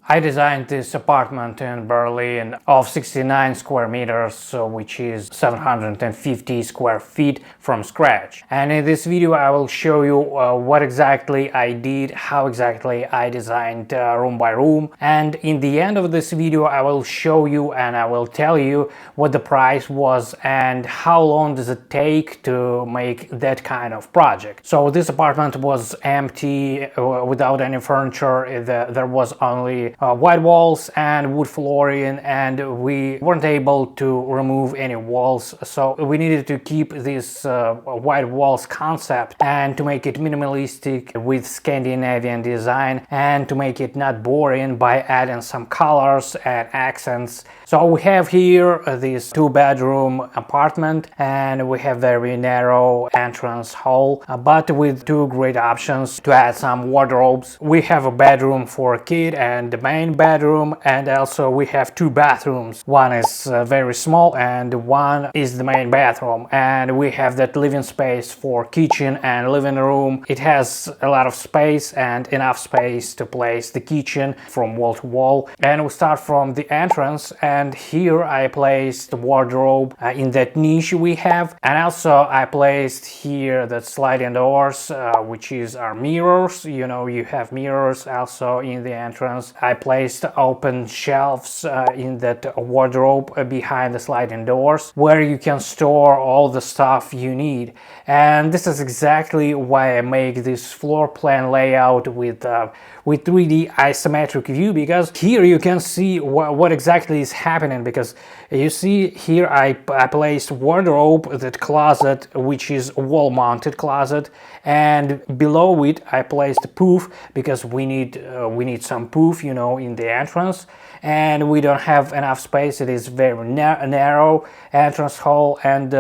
I designed this apartment in Berlin of 69 square meters, which is 750 square feet from scratch. And in this video I will show you what exactly I did, how exactly I designed room by room. And in the end of this video I will show you and I will tell you what the price was and how long does it take to make that kind of project. So this apartment was empty, without any furniture. There was only white walls and wood flooring, and we weren't able to remove any walls, so we needed to keep this white walls concept and to make it minimalistic with Scandinavian design and to make it not boring by adding some colors and accents. So we have here this 2-bedroom apartment, and we have very narrow entrance hall, but with two great options to add some wardrobes. We have a bedroom for a kid and the main bedroom, and also we have two bathrooms. One is very small and one is the main bathroom, and we have that living space for kitchen and living room. It has a lot of space and enough space to place the kitchen from wall to wall. And we start from the entrance, and here I placed the wardrobe in that niche we have, and also I placed here the sliding doors, which is our mirrors. You know, you have mirrors also in the entrance. I placed open shelves in that wardrobe behind the sliding doors, where you can store all the stuff you need. And this is exactly why I make this floor plan layout with 3D isometric view, because here you can see what exactly is happening. Because you see here I placed wardrobe, that closet, which is a wall-mounted closet, and below it I placed a poof, because we need some poof, you know, in the entrance, and we don't have enough space. It is very narrow entrance hall, and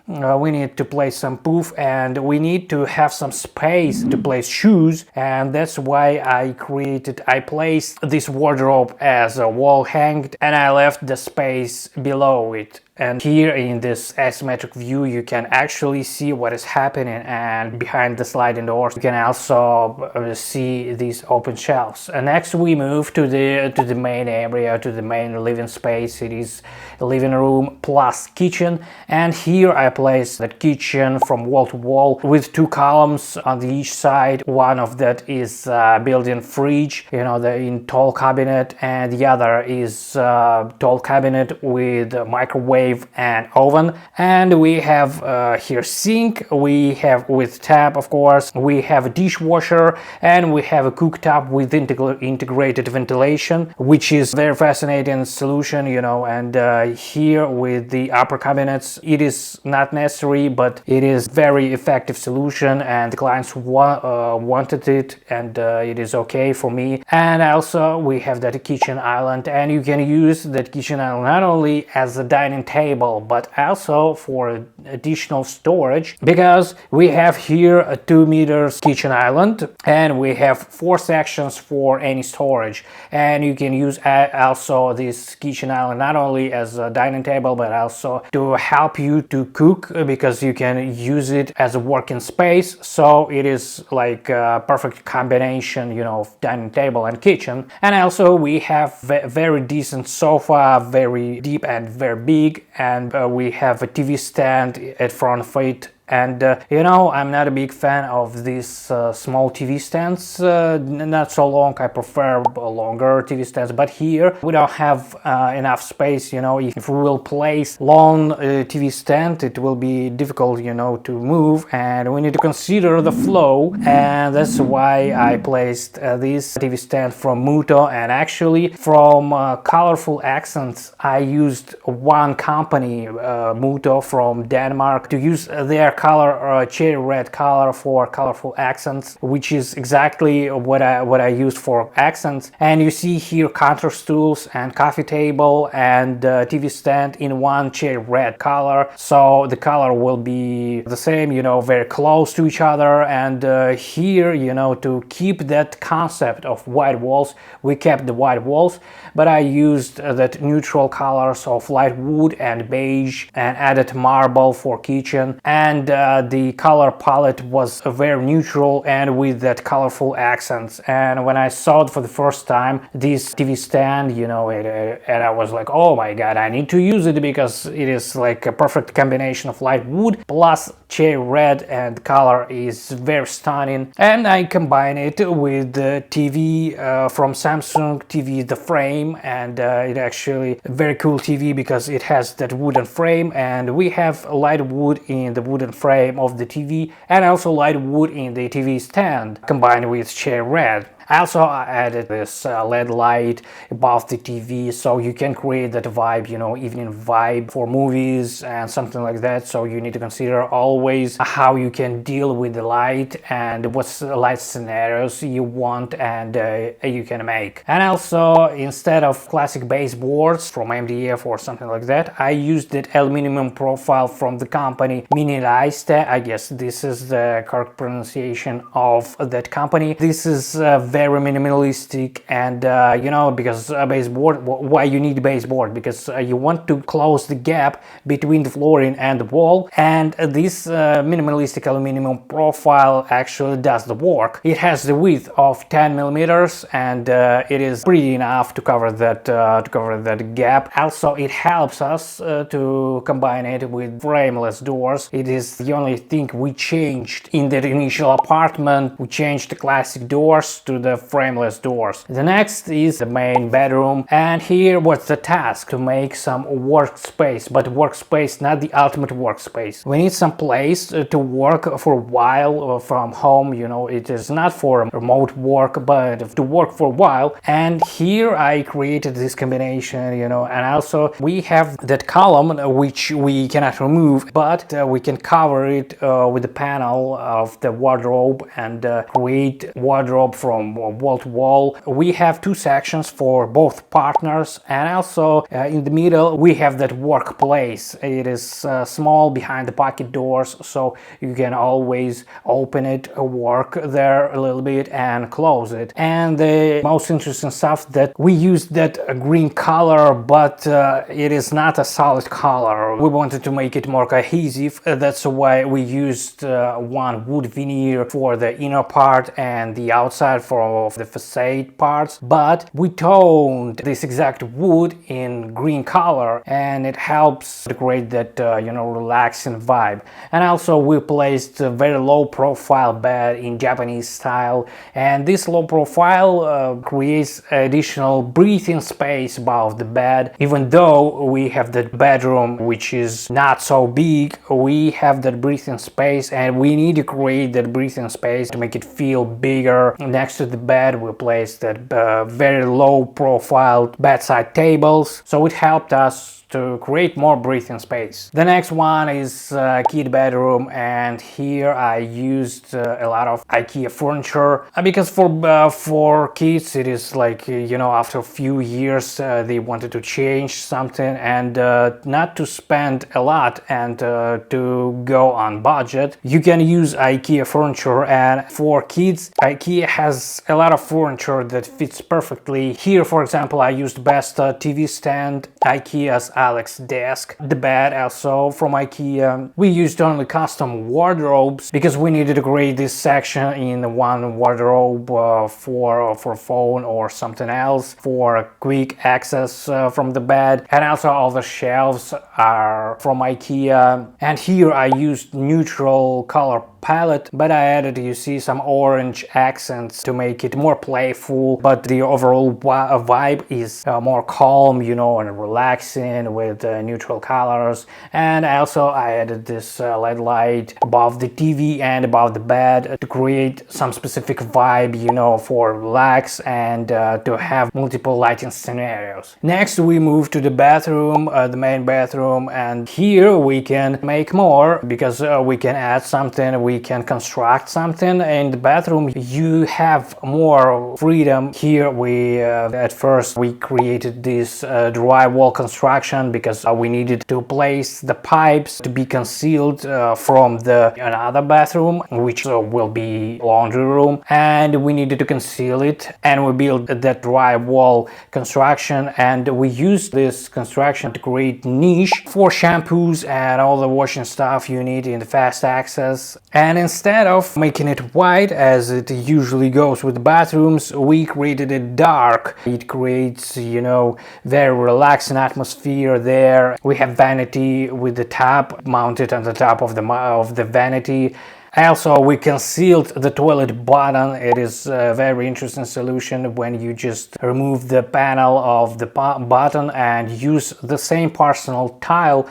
we need to place some poof, and we need to have some space to place shoes, and that's why I placed this wardrobe as a wall hanged, and I left the space below it. And here in this asymmetric view you can actually see what is happening, and behind the sliding doors you can also see these open shelves. And next we move to the main area, to the main living space. It is a living room plus kitchen, and here I placed the kitchen from wall to wall with two columns on each side. One of that is built-in fridge, you know, in tall cabinet, and the other is tall cabinet with a microwave and oven. And we have here sink, we have with tap, of course, we have a dishwasher, and we have a cooktop with integrated ventilation, which is very fascinating solution, you know. And here with the upper cabinets, it is not necessary, but it is very effective solution, and the clients wanted it, and it is okay for me. And also we have that kitchen island, and you can use that kitchen island not only as a dining table but also for additional storage, because we have here a 2 meters kitchen island, and we have 4 sections for any storage. And you can use also this kitchen island not only as a dining table but also to help you to cook, because you can use it as a working space. So it is like a perfect combination, you know, of dining table and kitchen. And also we have very decent sofa, very deep and very big, and we have a TV stand at front of it. And you know, I'm not a big fan of these small TV stands, not so long. I prefer longer TV stands, but here we don't have enough space, you know. If we will place long TV stand, it will be difficult, you know, to move, and we need to consider the flow, and that's why I placed this TV stand from Muuto. And actually from Colorful Accents I used one company, Muuto from Denmark, to use their color, cherry red color for Colorful Accents, which is exactly what I used for accents. And you see here counter stools and coffee table and TV stand in one cherry red color, so the color will be the same, you know, very close to each other. And here, you know, to keep that concept of white walls, we kept the white walls, but I used that neutral colors of light wood and beige, and added marble for kitchen. And and the color palette was very neutral and with that colorful accents. And when I saw it for the first time, this TV stand, you know, and I was like, oh my god, I need to use it because it is like a perfect combination of light wood plus cherry red, and the color is very stunning. And I combine it with the TV from Samsung TV, the frame, and it actually a very cool TV because it has that wooden frame, and we have light wood in the wooden frame of the TV and also light wood in the TV stand combined with cherry red. Also, I added this LED light above the TV, so you can create that vibe, you know, evening vibe for movies and something like that. So you need to consider always how you can deal with the light and what light scenarios you want and you can make. And also, instead of classic baseboards from MDF or something like that, I used that aluminum profile from the company Minilaiste. I guess this is the correct pronunciation of that company. This is very minimalistic, and you know, because a baseboard, why you need a baseboard? Because you want to close the gap between the flooring and the wall, and this minimalistic aluminum profile actually does the work. It has the width of 10 millimeters, and it is pretty enough to cover that gap. Also, it helps us to combine it with frameless doors. It is the only thing we changed in that initial apartment. We changed the classic doors to the frameless doors. The next is the main bedroom, and here was the task to make some workspace, but workspace, not the ultimate workspace. We need some place to work for a while from home, you know, it is not for remote work, but to work for a while. And here I created this combination, you know, and also we have that column which we cannot remove, but we can cover it with the panel of the wardrobe and create wardrobe from wall to wall. We have two sections for both partners, and also in the middle we have that workplace. It is small behind the pocket doors, so you can always open it, work there a little bit and close it. And the most interesting stuff that we used that green color, but it is not a solid color. We wanted to make it more cohesive. That's why we used one wood veneer for the inner part and the outside for the facade parts, but we toned this exact wood in green color, and it helps to create that you know, relaxing vibe. And also we placed a very low profile bed in Japanese style, and this low profile creates additional breathing space above the bed. Even though we have that bedroom which is not so big, we have that breathing space, and we need to create that breathing space to make it feel bigger. Next to the bed we placed that very low profile bedside tables, so it helped us to create more breathing space. The next one is kid bedroom, and here I used a lot of IKEA furniture because for kids it is like, you know, after a few years they wanted to change something and not to spend a lot and to go on budget. You can use IKEA furniture, and for kids IKEA has a lot of furniture that fits perfectly. Here, for example, I used best TV stand, IKEA's Alex desk, the bed also from IKEA. We used only custom wardrobes because we needed to create this section in one wardrobe for phone or something else for quick access from the bed. And also all the shelves are from IKEA. And here I used neutral color palette, but I added, you see, some orange accents to make it more playful, but the overall vibe is more calm, you know, and relaxing with neutral colors. And also I added this LED light above the TV and above the bed to create some specific vibe, you know, for relax and to have multiple lighting scenarios. Next we move to the bathroom, the main bathroom, and here we can make more because we can add something. We we can construct something in the bathroom, you have more freedom. Here we at first we created this drywall construction because we needed to place the pipes to be concealed from the another bathroom, which will be laundry room, and we needed to conceal it, and we built that drywall construction, and we used this construction to create niche for shampoos and all the washing stuff you need in the fast access. And instead of making it white as it usually goes with the bathrooms, we created it dark. It creates, you know, very relaxing atmosphere there. We have vanity with the tap mounted on the top of the vanity. Also, we concealed the toilet button. It is a very interesting solution when you just remove the panel of the button and use the same personal tile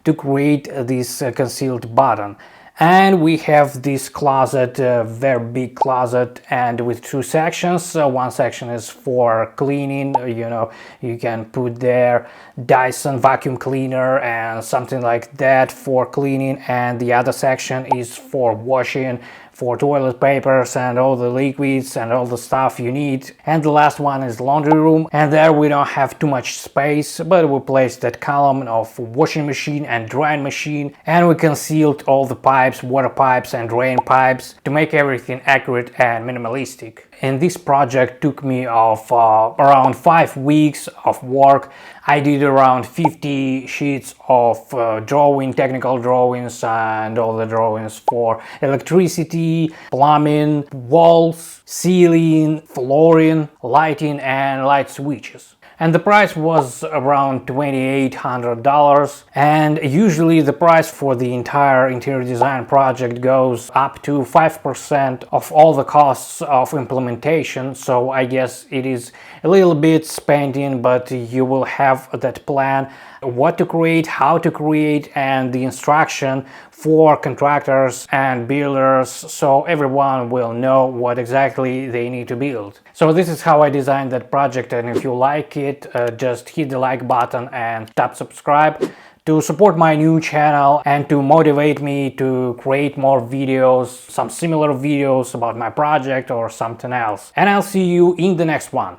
to create this concealed button. And we have this closet, very big closet, and with two sections. One section is for cleaning, you know, you can put there Dyson vacuum cleaner and something like that for cleaning, and the other section is for washing, for toilet papers and all the liquids and all the stuff you need. And the last one is laundry room, and there we don't have too much space, but we placed that column of washing machine and drying machine, and we concealed all the pipes, water pipes and drain pipes, to make everything accurate and minimalistic. And this project took me around 5 weeks of work. I did around 50 sheets of technical drawings, and all the drawings for electricity, plumbing, walls, ceiling, flooring, lighting and light switches. And the price was around $2,800, and usually the price for the entire interior design project goes up to 5% of all the costs of implementation, so I guess it is a little bit spending, but you will have that plan, what to create, how to create, and the instruction for contractors and builders, so everyone will know what exactly they need to build. So this is how I designed that project, and if you like it, just hit the like button and tap subscribe to support my new channel and to motivate me to create more videos, some similar videos about my project or something else. And I'll see you in the next one.